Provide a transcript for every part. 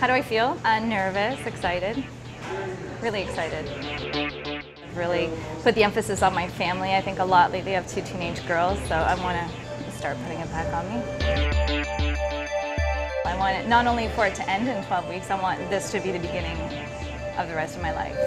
How do I feel? Nervous, excited, really excited. I've really put the emphasis on my family. I think a lot lately. I have 2 teenage girls, so I want to start putting it back on me. I want it not only for it to end in 12 weeks, I want this to be the beginning of the rest of my life.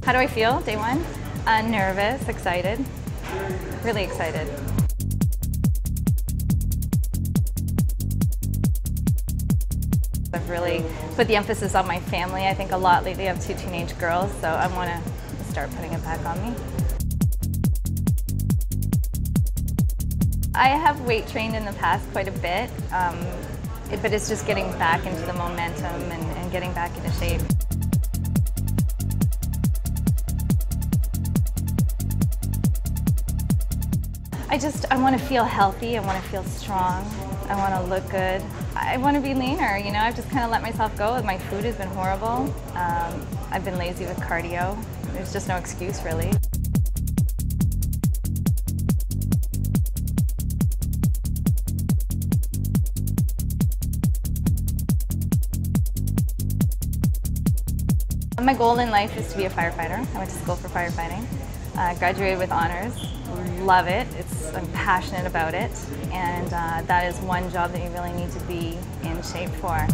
How do I feel, day one? Nervous, excited, really excited. I've really put the emphasis on my family. I think a lot lately. I have 2 teenage girls, so I want to start putting it back on me. I have weight trained in the past quite a bit, but it's just getting back into the momentum and getting back into shape. I want to feel healthy, I want to feel strong, I want to look good. I want to be leaner, you know, I've just kind of let myself go. My food has been horrible. I've been lazy with cardio. There's just no excuse, really. My goal in life is to be a firefighter. I went to school for firefighting. Graduated with honors. Love it. I'm passionate about it, and that is one job that you really need to be in shape for.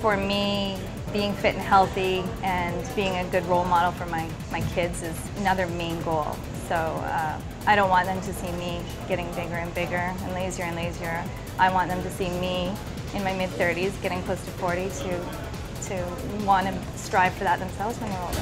For me, being fit and healthy and being a good role model for my kids is another main goal. So I don't want them to see me getting bigger and bigger and lazier and lazier. I want them to see me in my mid-30s, getting close to 40, to want to strive for that themselves when they're older.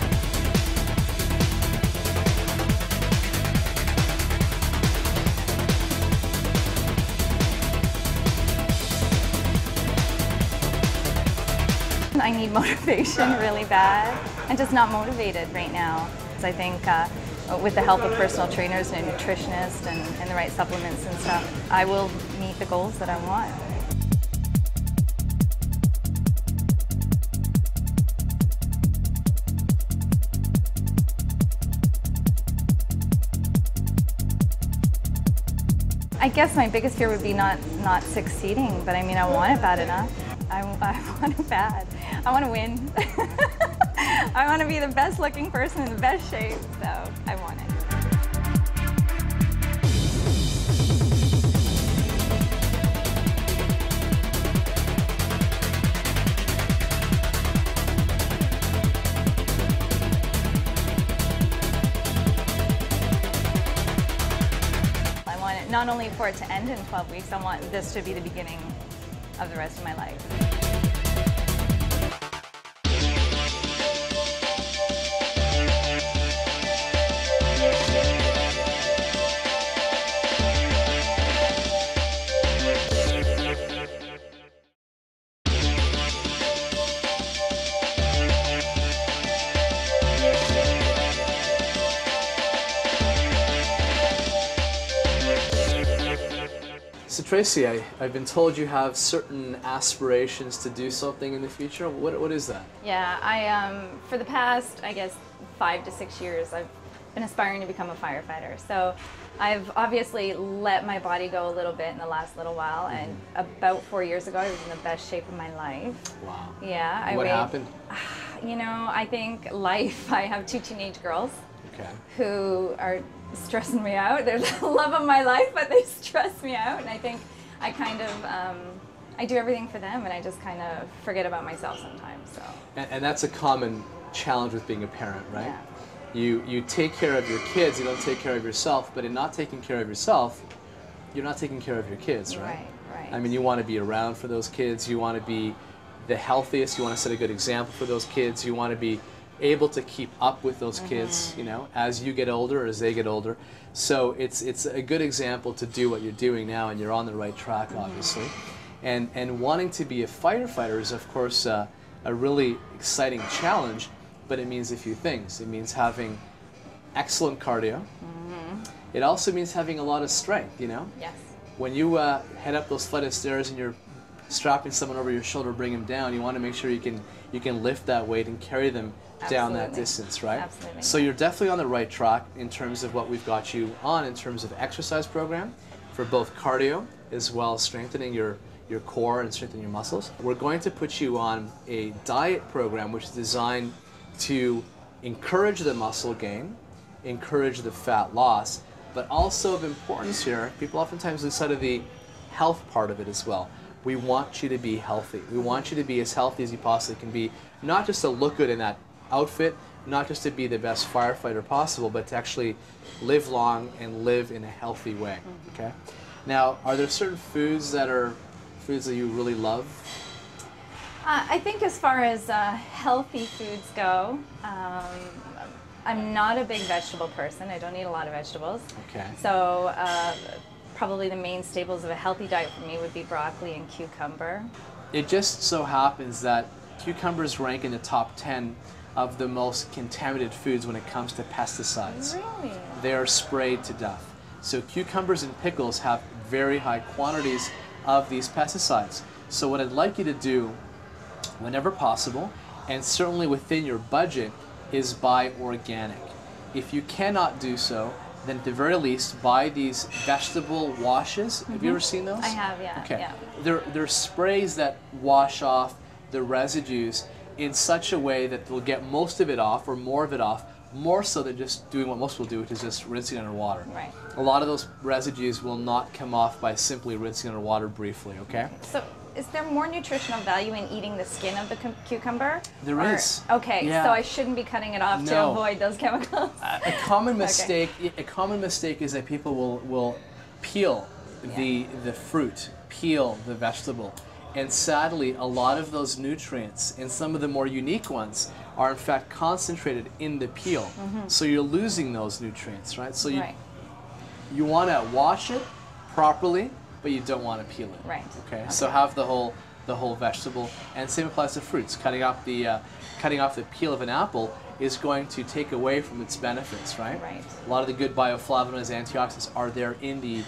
I need motivation really bad. I'm just not motivated right now. I think with the help of personal trainers and a nutritionist and the right supplements and stuff, I will meet the goals that I want. I guess my biggest fear would be not succeeding, but I mean, I want it bad enough. I want it bad. I want to win. I want to be the best looking person in the best shape, so I want it. I want it not only for it to end in 12 weeks, I want this to be the beginning of the rest of my life. So Tracy, I've been told you have certain aspirations to do something in the future. What is that? Yeah, for the past, I guess, 5 to 6 years, I've been aspiring to become a firefighter. So I've obviously let my body go a little bit in the last little while, and about 4 years ago, I was in the best shape of my life. Wow. Yeah. What happened? You know, I think life. I have 2 teenage girls. Okay. Who are stressing me out. They're the love of my life, but they stress me out, and I think I kind of I do everything for them, and I just kind of forget about myself sometimes. So. And that's a common challenge with being a parent, right? Yeah. You take care of your kids, you don't take care of yourself, but in not taking care of yourself, you're not taking care of your kids, right? Right, right. I mean, you want to be around for those kids, you want to be the healthiest, you want to set a good example for those kids, you want to be able to keep up with those kids, you know, as you get older, as they get older. So it's a good example to do what you're doing now, and you're on the right track, obviously. And wanting to be a firefighter is, of course, a really exciting challenge, but it means a few things. It means having excellent cardio. It also means having a lot of strength, you know? Yes. When you head up those flight of stairs and you're strapping someone over your shoulder, bring them down, you want to make sure you can lift that weight and carry them down that distance, right? Absolutely. So you're definitely on the right track in terms of what we've got you on in terms of exercise program for both cardio as well as strengthening your core and strengthening your muscles. We're going to put you on a diet program which is designed to encourage the muscle gain, encourage the fat loss, but also of importance here, people oftentimes lose sight of the health part of it as well. We want you to be healthy. We want you to be as healthy as you possibly can be, not just to look good in that outfit, not just to be the best firefighter possible, but to actually live long and live in a healthy way, okay? Now, are there certain foods that you really love? I think as far as healthy foods go, I'm not a big vegetable person. I don't eat a lot of vegetables. Okay. So probably the main staples of a healthy diet for me would be broccoli and cucumber. It just so happens that cucumbers rank in the top 10 of the most contaminated foods when it comes to pesticides. Really? They are sprayed to death. So cucumbers and pickles have very high quantities of these pesticides. So what I'd like you to do, whenever possible, and certainly within your budget, is buy organic. If you cannot do so, then at the very least buy these vegetable washes. Have you ever seen those? I have, yeah. Okay. Yeah. They're sprays that wash off the residues in such a way that they'll get most of it off or more of it off, more so than just doing what most people do, which is just rinsing under water. Right. A lot of those residues will not come off by simply rinsing under water briefly, okay? So is there more nutritional value in eating the skin of the cucumber? There is. Okay, Yeah. so I shouldn't be cutting it off to No. avoid those chemicals. A common mistake is that people will peel the fruit, peel the vegetable. And sadly, a lot of those nutrients, and some of the more unique ones, are in fact concentrated in the peel. So you're losing those nutrients, right? So you want to wash it properly, but you don't want to peel it. Right. Okay. So have the whole vegetable, and same applies to fruits. Cutting off the peel of an apple is going to take away from its benefits, right? Right. A lot of the good bioflavonoids, antioxidants are there in the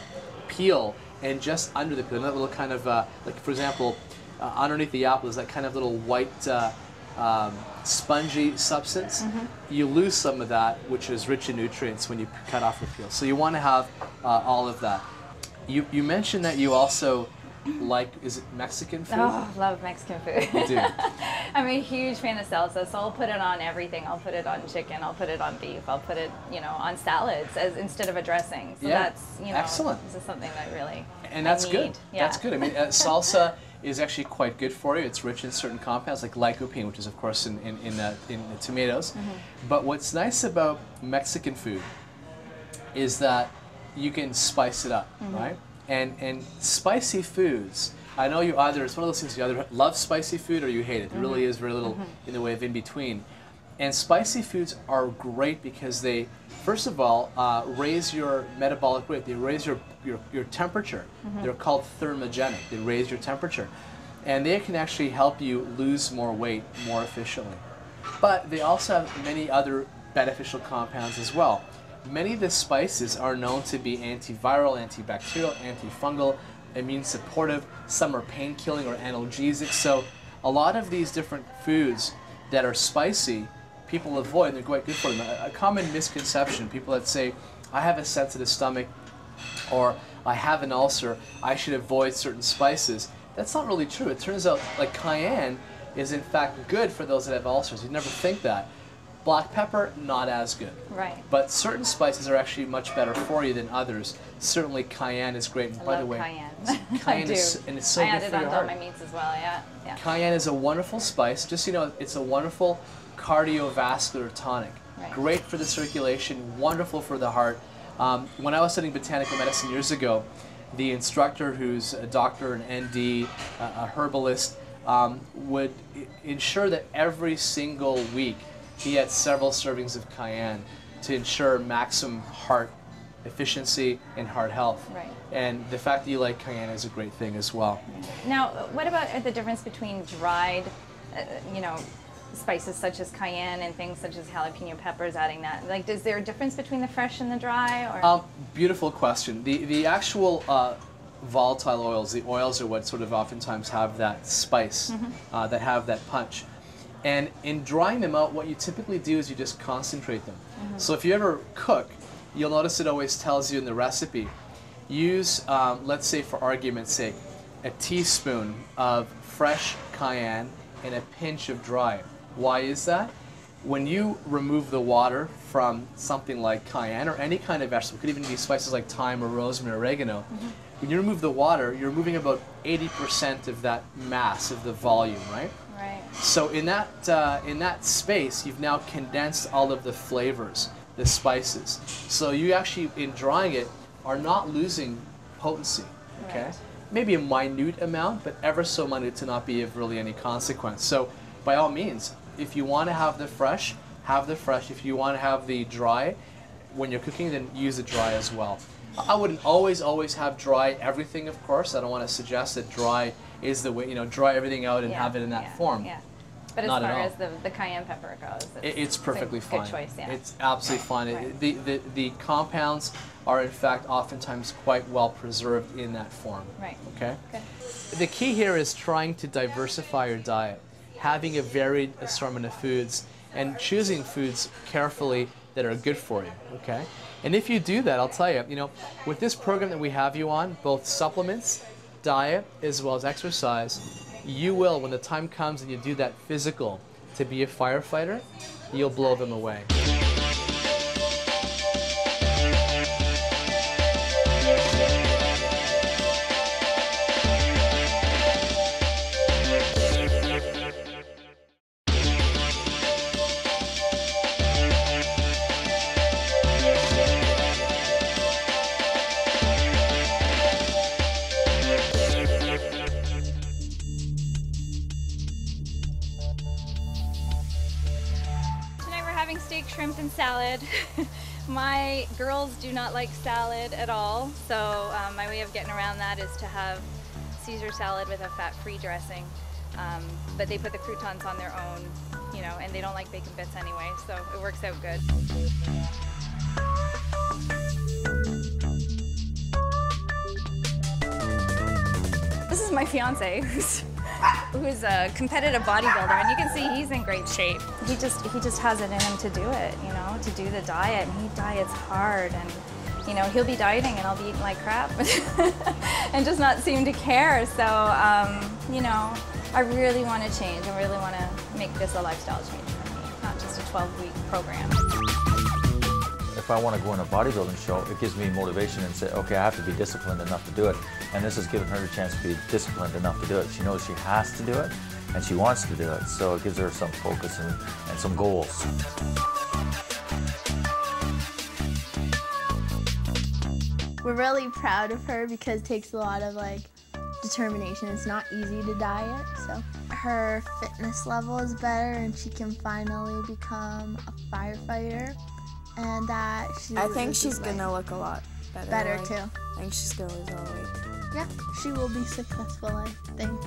peel and just under the peel. That little kind of like, for example, underneath the apple is that kind of little white spongy substance. You lose some of that, which is rich in nutrients when you cut off the peel. So you want to have all of that. You mentioned that you also like, is it Mexican food? Oh, love Mexican food. You do? I'm a huge fan of salsa, so I'll put it on everything. I'll put it on chicken, I'll put it on beef, I'll put it, on salads instead of a dressing. So that's, excellent. This is something that really And that's I good. need. Yeah. That's good. I mean, salsa is actually quite good for you. It's rich in certain compounds like lycopene, which is of course in the tomatoes. But what's nice about Mexican food is that you can spice it up, right? And spicy foods, I know it's one of those things, you either love spicy food or you hate it. There really is very little in the way of in between. And spicy foods are great because they, first of all, raise your metabolic rate. They raise your temperature. They're called thermogenic. They raise your temperature. And they can actually help you lose more weight more efficiently. But they also have many other beneficial compounds as well. Many of the spices are known to be antiviral, antibacterial, antifungal, immune supportive. Some are pain-killing or analgesic. So a lot of these different foods that are spicy, people avoid, and they're quite good for them. A common misconception, people that say, I have a sensitive stomach, or I have an ulcer, I should avoid certain spices. That's not really true. It turns out like cayenne is in fact good for those that have ulcers. You'd never think that. Black pepper, not as good. Right. But certain spices are actually much better for you than others. Certainly cayenne is great. And by the way, cayenne. cayenne I is, do. and it's so I good add it for your onto all heart. my meats as well, yeah. Cayenne is a wonderful spice. Just so you know, it's a wonderful cardiovascular tonic. Right. Great for the circulation, wonderful for the heart. When I was studying botanical medicine years ago, the instructor, who's a doctor, an ND, a herbalist, would ensure that every single week he had several servings of cayenne to ensure maximum heart efficiency and heart health. Right. And the fact that you like cayenne is a great thing as well. Now, what about the difference between dried, you know, spices such as cayenne and things such as jalapeno peppers, adding that? Like, is there a difference between the fresh and the dry? Or? Beautiful question. The actual volatile oils, the oils are what sort of oftentimes have that spice, that have that punch. And in drying them out, what you typically do is you just concentrate them. So if you ever cook, you'll notice it always tells you in the recipe, use, let's say for argument's sake, a teaspoon of fresh cayenne and a pinch of dry. Why is that? When you remove the water from something like cayenne or any kind of vegetable, it could even be spices like thyme or rosemary or oregano, when you remove the water, you're removing about 80% of that mass, of the volume, right? Right. So in that space, you've now condensed all of the flavors, the spices. So you actually, in drying it, are not losing potency, okay? Right. Maybe a minute amount, but ever so minute to not be of really any consequence. So by all means, if you want to have the fresh, have the fresh. If you want to have the dry, when you're cooking, then use the dry as well. I wouldn't always have dry everything, of course. I don't want to suggest that dry is the way, dry everything out and have it in that form. Yeah. But as Not at far all. as the cayenne pepper goes, It's perfectly it's a fine. good choice, yeah. It's absolutely fine. Right. The compounds are in fact oftentimes quite well preserved in that form. Right. Okay? Good. The key here is trying to diversify your diet, having a varied assortment of foods, and choosing foods carefully that are good for you, okay? And if you do that, I'll tell you, with this program that we have you on, both supplements, diet, as well as exercise, you will, when the time comes and you do that physical to be a firefighter, you'll blow them away. Having steak, shrimp, and salad. My girls do not like salad at all, so my way of getting around that is to have Caesar salad with a fat-free dressing. But they put the croutons on their own, and they don't like bacon bits anyway, so it works out good. This is my fiance, who's a competitive bodybuilder, and you can see he's in great shape. He just has it in him to do it, to do the diet, and he diets hard, and he'll be dieting and I'll be eating like crap and just not seem to care. So I really want to change. I really want to make this a lifestyle change for me, not just a 12-week program. If I want to go on a bodybuilding show, it gives me motivation and say, okay, I have to be disciplined enough to do it. And this has given her the chance to be disciplined enough to do it. She knows she has to do it, and she wants to do it. So it gives her some focus and some goals. We're really proud of her because it takes a lot of determination. It's not easy to diet, so her fitness level is better and she can finally become a firefighter. And that I think she's gonna look a lot better. Too. I think she's gonna lose all the weight. Yeah, she will be successful, I think.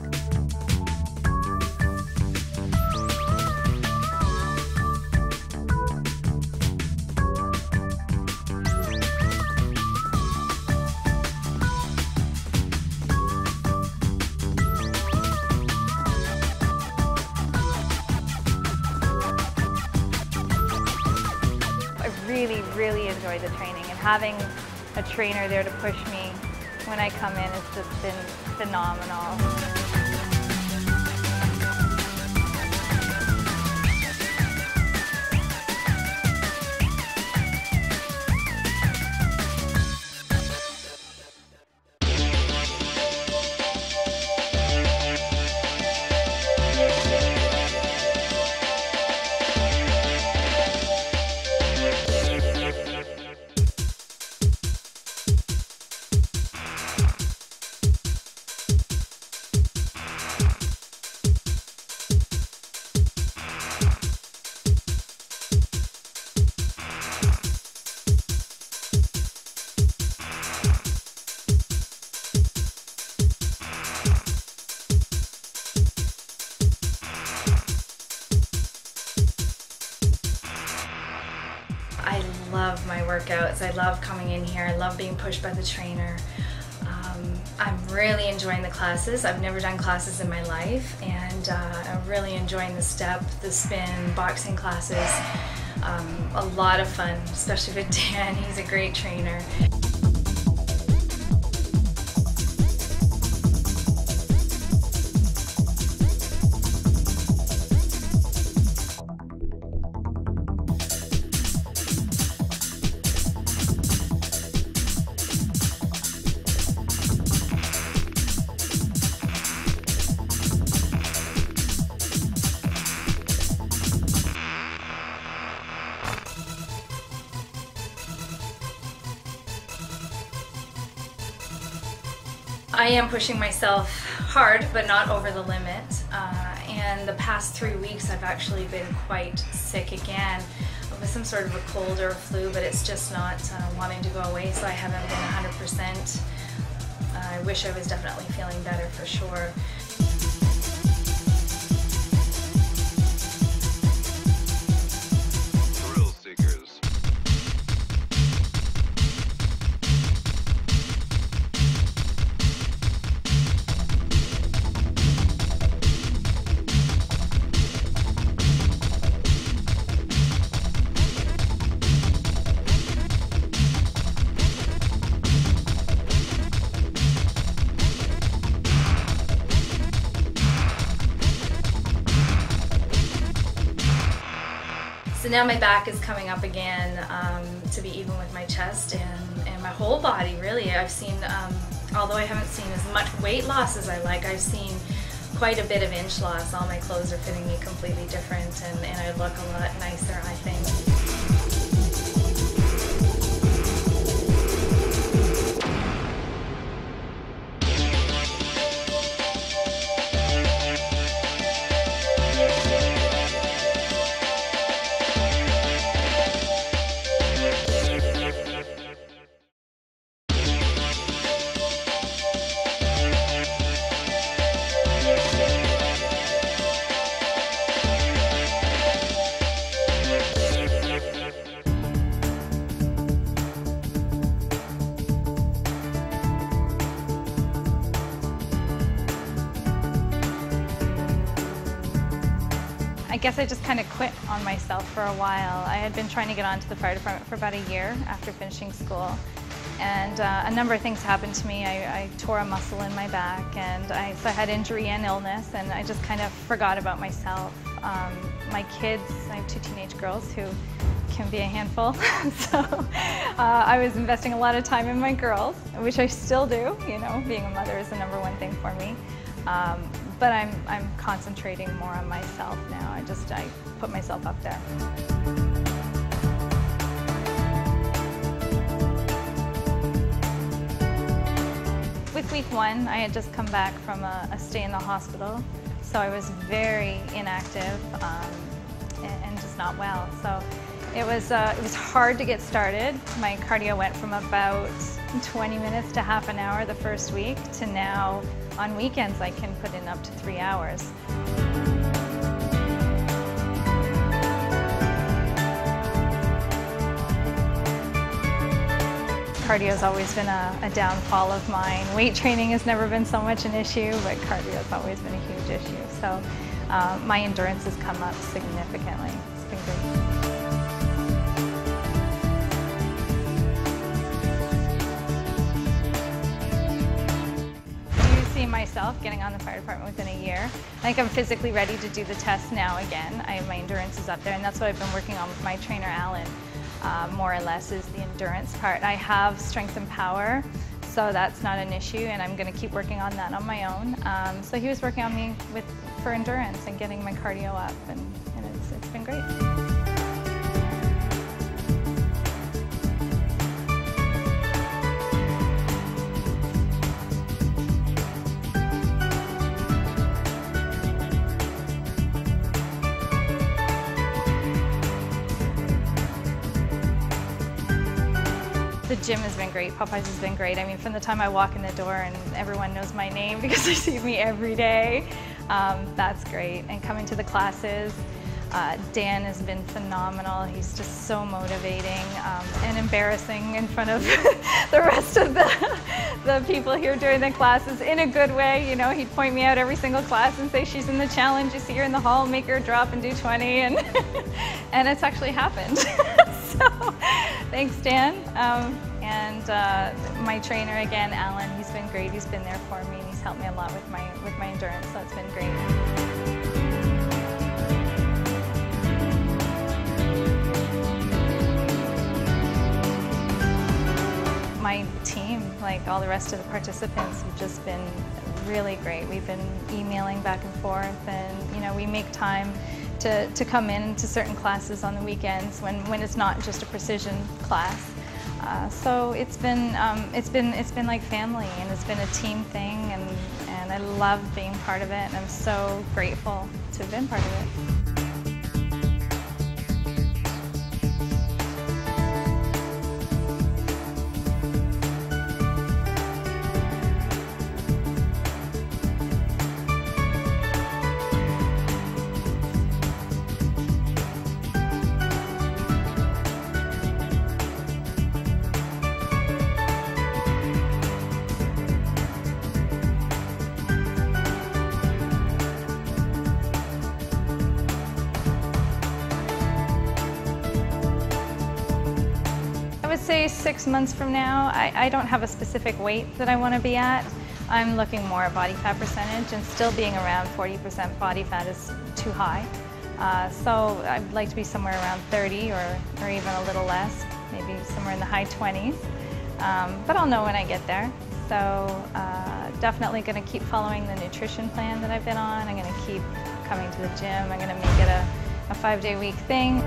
Really enjoyed the training, and having a trainer there to push me when I come in has just been phenomenal. love my workouts. I love coming in here. I love being pushed by the trainer. I'm really enjoying the classes. I've never done classes in my life, and I'm really enjoying the step, the spin, boxing classes. A lot of fun, especially with Dan. He's a great trainer. I am pushing myself hard, but not over the limit. And the past 3 weeks I've actually been quite sick again with some sort of a cold or a flu, but it's just not wanting to go away, so I haven't been 100%. I wish I was definitely feeling better for sure. So now my back is coming up again to be even with my chest and my whole body, really. I've seen, although I haven't seen as much weight loss as I like, I've seen quite a bit of inch loss. All my clothes are fitting me completely different, and I look a lot nicer, I think. I guess I just kind of quit on myself for a while. I had been trying to get onto the fire department for about a year after finishing school, and a number of things happened to me. I tore a muscle in my back, and so I had injury and illness, and I just kind of forgot about myself. My kids, I have 2 teenage girls who can be a handful, so I was investing a lot of time in my girls, which I still do. You know, being a mother is the #1 thing for me. But I'm concentrating more on myself now. I put myself up there. With week 1, I had just come back from a stay in the hospital, so I was very inactive and just not well. So it was hard to get started. My cardio went from about 20 minutes to half an hour the first week to now on weekends I can put in up to 3 hours. Cardio has always been a downfall of mine. Weight training has never been so much an issue, but cardio has always been a huge issue. So my endurance has come up significantly. It's been great. Myself getting on the fire department within a year. I think I'm physically ready to do the test now again. My endurance is up there, and that's what I've been working on with my trainer Alan, more or less, is the endurance part. I have strength and power, so that's not an issue, and I'm going to keep working on that on my own. So he was working on me for endurance and getting my cardio up, and it's been great. The gym has been great. Popeyes has been great. I mean, from the time I walk in the door and everyone knows my name because they see me every day, that's great. And coming to the classes, Dan has been phenomenal. He's just so motivating and embarrassing in front of the rest of the people here during the classes in a good way. You know, he'd point me out every single class and say, she's in the challenge, you see her in the hall, make her drop and do 20, and, and it's actually happened. So thanks, Dan. And my trainer again, Alan, he's been great. He's been there for me and he's helped me a lot with my endurance, so it's been great. My team, like all the rest of the participants, have just been really great. We've been emailing back and forth, and you know, we make time to come in to certain classes on the weekends when it's not just a precision class. So it's been like family, and it's been a team thing, and I love being part of it, and I'm so grateful to have been part of it. I would say 6 months from now. I don't have a specific weight that I want to be at. I'm looking more at body fat percentage, and still being around 40% body fat is too high. So I'd like to be somewhere around 30 or even a little less, maybe somewhere in the high 20s. But I'll know when I get there. So definitely going to keep following the nutrition plan that I've been on. I'm going to keep coming to the gym. I'm going to make it a 5-day-week thing.